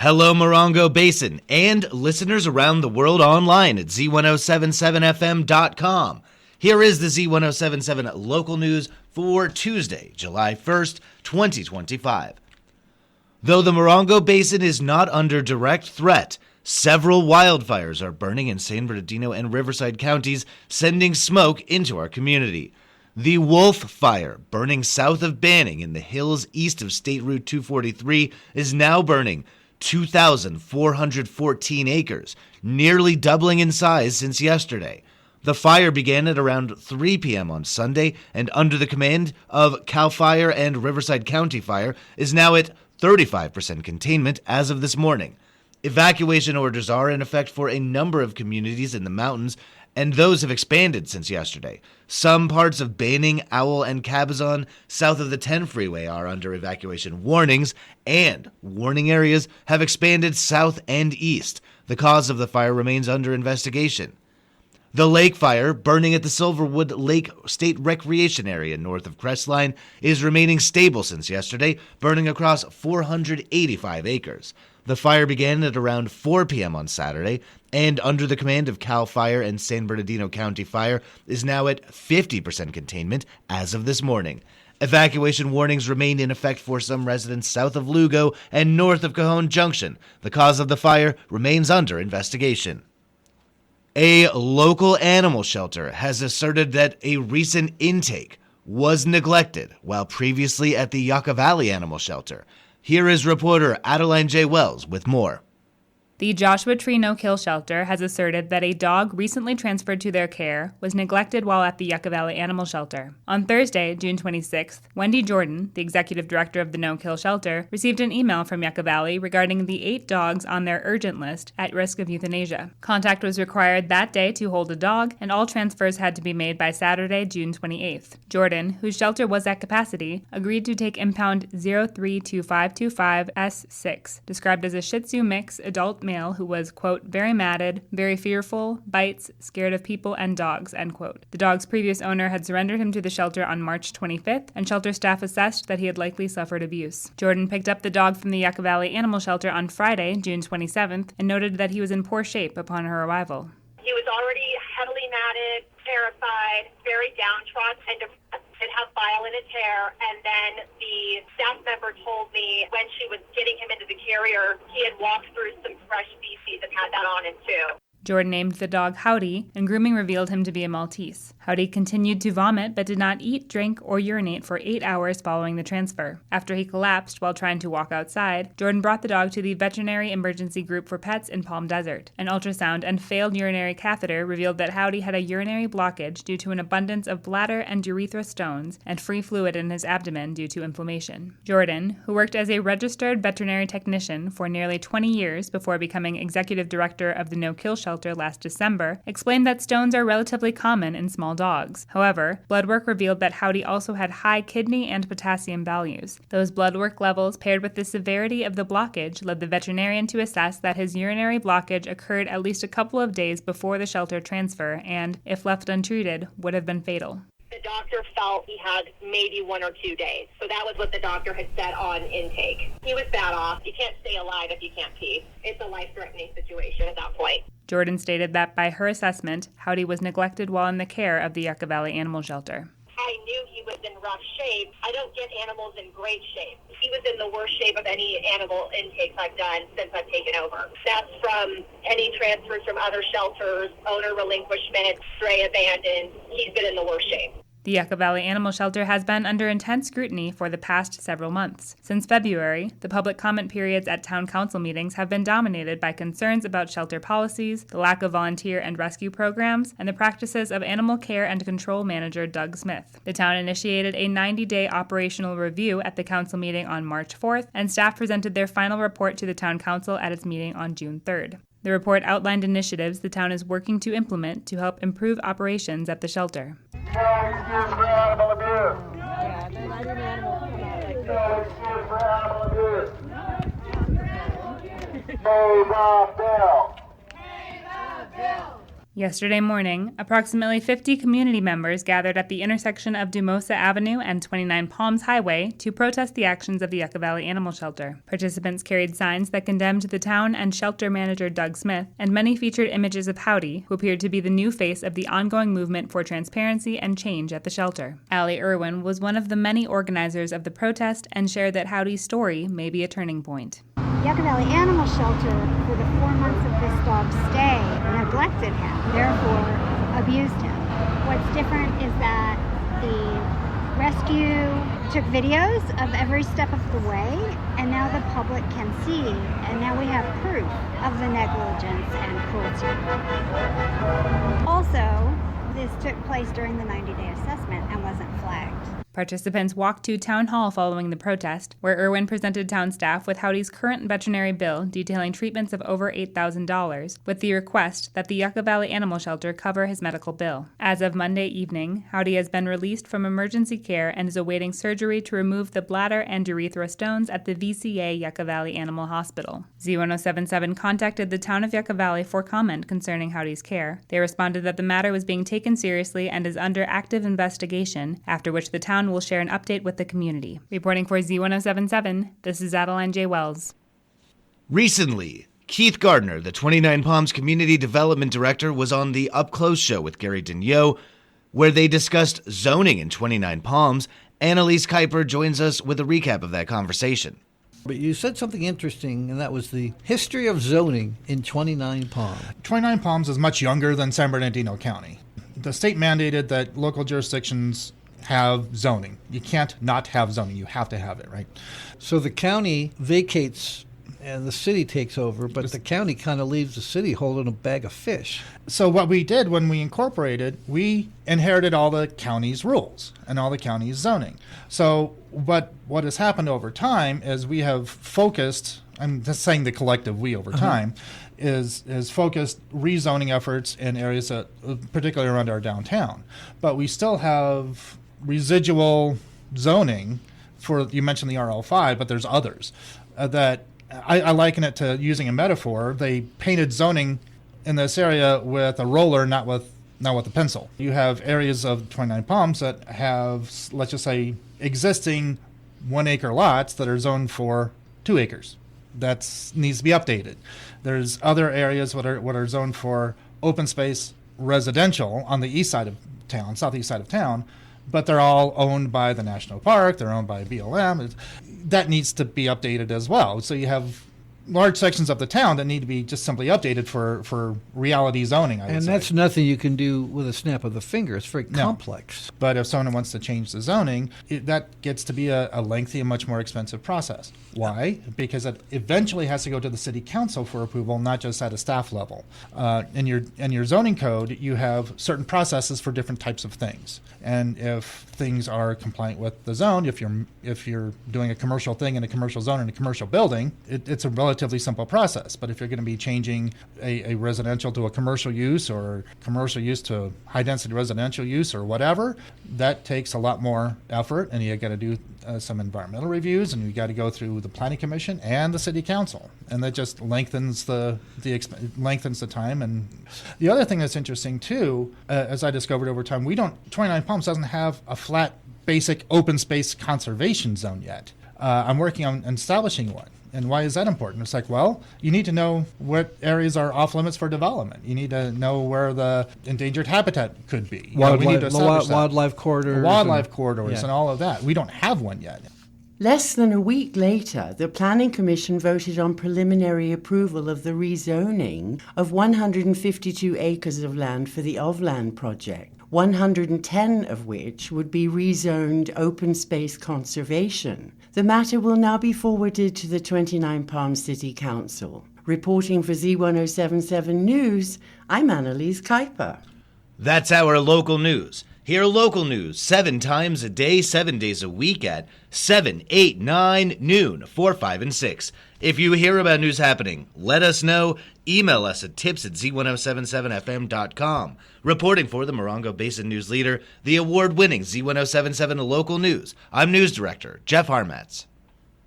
Hello, Morongo Basin, and listeners around the world online at Z107.7 FM.com. Here is the Z107.7 Local News for Tuesday, July 1st, 2025. Though the Morongo Basin is not under direct threat, several wildfires are burning in San Bernardino and Riverside counties, sending smoke into our community. The wildfire, burning south of Banning in the hills east of State Route 243, is now burning 2,414 acres, nearly doubling in size since yesterday. The fire began at around 3 p.m. on Sunday, and under the command of CAL FIRE and Riverside County Fire, is now at 35% containment as of this morning. Evacuation orders are in effect for a number of communities in the mountains, and those have expanded since yesterday. Some parts of Banning, Owl, and Cabazon south of the 10 freeway are under evacuation warnings, and warning areas have expanded south and east. The cause of the fire remains under investigation. The lake fire, burning at the Silverwood Lake State Recreation Area north of Crestline, is remaining stable since yesterday, burning across 485 acres. The fire began at around 4 p.m. on Saturday, and under the command of CAL FIRE and San Bernardino County Fire, is now at 50% containment as of this morning. Evacuation warnings remain in effect for some residents south of Lugo and north of Cajon Junction. The cause of the fire remains under investigation. A local animal shelter has asserted that a recent intake was neglected while previously at the Yucca Valley Animal Shelter. Here is reporter Adeline J. Wells with more. The Joshua Tree No-Kill Shelter has asserted that a dog recently transferred to their care was neglected while at the Yucca Valley Animal Shelter. On Thursday, June 26th, Wendy Jordan, the executive director of the No-Kill Shelter, received an email from Yucca Valley regarding the 8 dogs on their urgent list at risk of euthanasia. Contact was required that day to hold a dog, and all transfers had to be made by Saturday, June 28th. Jordan, whose shelter was at capacity, agreed to take impound 032525 S6, described as a Shih Tzu mix adult male who was, quote, very matted, very fearful, bites, scared of people and dogs, end quote. The dog's previous owner had surrendered him to the shelter on March 25th, and shelter staff assessed that he had likely suffered abuse. Jordan picked up the dog from the Yucca Valley Animal Shelter on Friday, June 27th, and noted that he was in poor shape upon her arrival. He was already heavily matted, terrified, very downtrodden, and depressed. Did have bile in his hair, and then the staff member told me when she was getting him into the carrier, he had walked through some fresh feces and had that on him too. Jordan named the dog Howdy, and grooming revealed him to be a Maltese. Howdy continued to vomit but did not eat, drink, or urinate for 8 hours following the transfer. After he collapsed while trying to walk outside, Jordan brought the dog to the Veterinary Emergency Group for Pets in Palm Desert. An ultrasound and failed urinary catheter revealed that Howdy had a urinary blockage due to an abundance of bladder and urethra stones and free fluid in his abdomen due to inflammation. Jordan, who worked as a registered veterinary technician for nearly 20 years before becoming executive director of the No-Kill Shelter last December, explained that stones are relatively common in small dogs. However, blood work revealed that Howdy also had high kidney and potassium values. Those blood work levels, paired with the severity of the blockage, led the veterinarian to assess that his urinary blockage occurred at least a couple of days before the shelter transfer and, if left untreated, would have been fatal. The doctor felt he had maybe 1 or 2 days. So that was what the doctor had said on intake. He was bad off. You can't stay alive if you can't pee. It's a life-threatening situation at that point. Jordan stated that by her assessment, Howdy was neglected while in the care of the Yucca Valley Animal Shelter. I knew he was in rough shape. I don't get animals in great shape. He was in the worst shape of any animal intakes I've done since I've taken over. That's from any transfers from other shelters, owner relinquishment, stray abandoned. He's been in the worst shape. The Yucca Valley Animal Shelter has been under intense scrutiny for the past several months. Since February, the public comment periods at town council meetings have been dominated by concerns about shelter policies, the lack of volunteer and rescue programs, and the practices of animal care and control manager Doug Smith. The town initiated a 90-day operational review at the council meeting on March 4th, and staff presented their final report to the town council at its meeting on June 3rd. The report outlined initiatives the town is working to implement to help improve operations at the shelter. No excuse for animal abuse. No excuse for animal abuse. Pay the bill. Yesterday morning, approximately 50 community members gathered at the intersection of Dumosa Avenue and 29 Palms Highway to protest the actions of the Yucca Valley Animal Shelter. Participants carried signs that condemned the town and shelter manager Doug Smith, and many featured images of Howdy, who appeared to be the new face of the ongoing movement for transparency and change at the shelter. Allie Irwin was one of the many organizers of the protest and shared that Howdy's story may be a turning point. Yucca Valley Animal Shelter, for the 4 months of this dog's stay, neglected him, therefore abused him. What's different is that the rescue took videos of every step of the way, and now the public can see, and now we have proof of the negligence and cruelty. Also, this took place during the 90-day assessment and wasn't flagged. Participants walked to Town Hall following the protest, where Irwin presented town staff with Howdy's current veterinary bill detailing treatments of over $8,000, with the request that the Yucca Valley Animal Shelter cover his medical bill. As of Monday evening, Howdy has been released from emergency care and is awaiting surgery to remove the bladder and urethra stones at the VCA Yucca Valley Animal Hospital. Z107.7 contacted the town of Yucca Valley for comment concerning Howdy's care. They responded that the matter was being taken seriously and is under active investigation, after which the town will share an update with the community. Reporting for Z107.7, this is Adeline J. Wells. Recently, Keith Gardner, the 29 Palms Community Development Director, was on the Up Close show with Gary Daigneault, where they discussed zoning in 29 Palms. Annalise Kuiper joins us with a recap of that conversation. But you said something interesting, and that was the history of zoning in 29 Palms. 29 Palms is much younger than San Bernardino County. The state mandated that local jurisdictions have zoning. You can't not have zoning. You have to have it, right? So the county vacates and the city takes over, but the county kind of leaves the city holding a bag of fish. So what we did when we incorporated, we inherited all the county's rules and all the county's zoning. So what has happened over time is we have focused, I'm just saying the collective we over time, is focused rezoning efforts in areas that, particularly around our downtown. But we still have residual zoning for, you mentioned the RL5, but there's others that I liken it to using a metaphor. They painted zoning in this area with a roller, not with a pencil. You have areas of 29 Palms that have, let's just say, existing 1 acre lots that are zoned for 2 acres. That needs to be updated. There's other areas what are zoned for open space residential on the east side of town, southeast side of town, but they're all owned by the National Park. They're owned by BLM. That needs to be updated as well. So you have large sections of the town that need to be just simply updated for reality zoning, I would say. And that's nothing you can do with a snap of the finger. It's very complex. But if someone wants to change the zoning, that gets to be a lengthy and much more expensive process. Why? Because it eventually has to go to the city council for approval, not just at a staff level. In your zoning code, you have certain processes for different types of things. And if things are compliant with the zone, if you're doing a commercial thing in a commercial zone in a commercial building, it's a relatively simple process. But if you're going to be changing a residential to a commercial use or commercial use to high density residential use or whatever, that takes a lot more effort, and you got to do some environmental reviews, and you got to go through the planning commission and the city council, and that just lengthens the time. And the other thing that's interesting too, as I discovered over time, 29 Palms doesn't have a flat basic open space conservation zone yet. I'm working on establishing one. And why is that important? It's like, well, you need to know what areas are off limits for development. You need to know where the endangered habitat could be. Wildlife corridors. Wildlife corridors and all of that. We don't have one yet. Less than a week later, the Planning Commission voted on preliminary approval of the rezoning of 152 acres of land for the Ovland project, 110 of which would be rezoned open space conservation. The matter will now be forwarded to the 29 Palms City Council. Reporting for Z107.7 News, I'm Annalise Kuiper. That's our local news. Hear local news 7 times a day, 7 days a week at 7, 8, 9, noon, 4, 5, and 6. If you hear about news happening, let us know. Email us at tips@z1077fm.com. Reporting for the Morongo Basin News Leader, the award-winning Z107.7 Local News, I'm News Director Jeff Harmatz.